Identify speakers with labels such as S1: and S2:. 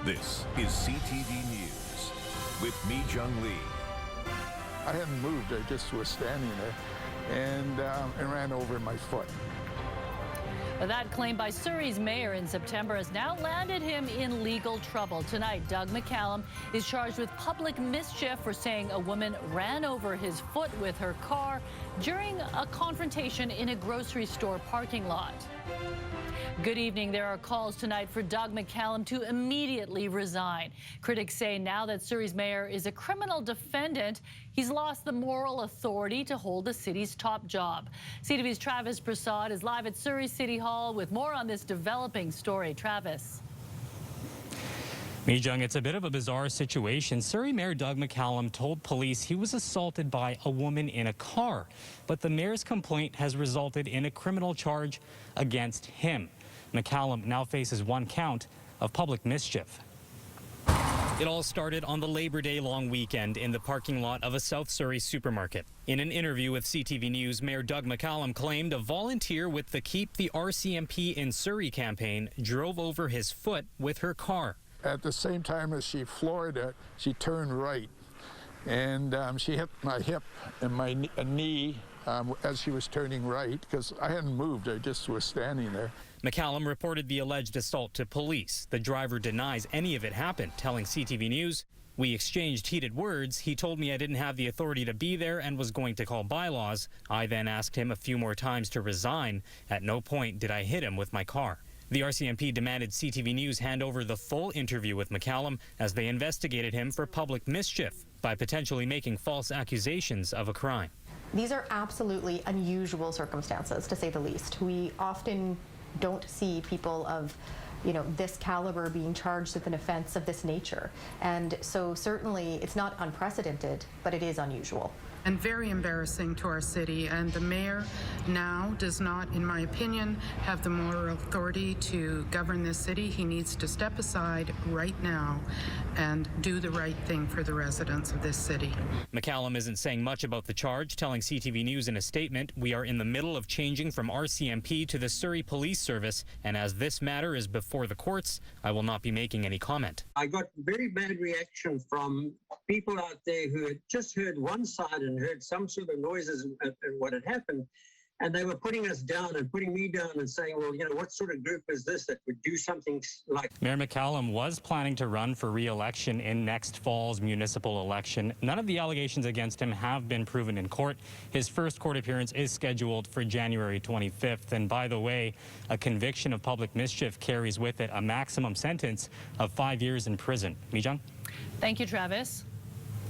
S1: This is CTV News with Mi Jung Lee.
S2: I hadn't moved, I just was standing there and ran over my foot.
S3: That claim by Surrey's mayor in September has now landed him in legal trouble. Tonight, Doug McCallum is charged with public mischief for saying a woman ran over his foot with her car during a confrontation in a grocery store parking lot. Good evening. There are calls tonight for Doug McCallum to immediately resign. Critics say now that Surrey's mayor is a criminal defendant, he's lost the moral authority to hold the city's top job. CTV's Travis Prasad is live at Surrey City Hall with more on this developing story. Travis.
S4: Mi Jung, it's a bit of a bizarre situation. Surrey Mayor Doug McCallum told police he was assaulted by a woman in a car, but the mayor's complaint has resulted in a criminal charge against him. McCallum now faces one count of public mischief. It all started on the Labor Day long weekend in the parking lot of a South Surrey supermarket. In an interview with CTV News, Mayor Doug McCallum claimed a volunteer with the Keep the RCMP in Surrey campaign drove over his foot with her car.
S2: At the same time as she floored it, she turned right, and she hit my hip and my knee as she was turning right, because I hadn't moved, I just was standing there.
S4: McCallum reported the alleged assault to police. The driver denies any of it happened, telling CTV News, "We exchanged heated words. He told me I didn't have the authority to be there and was going to call bylaws. I then asked him a few more times to resign. At no point did I hit him with my car." The RCMP demanded CTV News hand over the full interview with McCallum as they investigated him for public mischief by potentially making false accusations of a crime.
S5: These are absolutely unusual circumstances, to say the least. We often don't see people of this caliber being charged with an offense of this nature. And so certainly it's not unprecedented, but it is unusual.
S6: And very embarrassing to our city. And the mayor now does not, in my opinion, have the moral authority to govern this city. He needs to step aside right now and do the right thing for the residents of this city.
S4: McCallum isn't saying much about the charge, telling CTV News in a statement, "We are in the middle of changing from RCMP to the Surrey Police Service, and as this matter is before the courts, I will not be making any comment."
S7: I got very bad reaction from people out there who had just heard one side and heard some sort of noises and what had happened. And they were putting us down and putting me down and saying, well, what sort of group is this that would do something like...
S4: Mayor McCallum was planning to run for re-election in next fall's municipal election. None of the allegations against him have been proven in court. His first court appearance is scheduled for January 25th. And by the way, a conviction of public mischief carries with it a maximum sentence of 5 years in prison. Mi Jung?
S3: Thank you, Travis.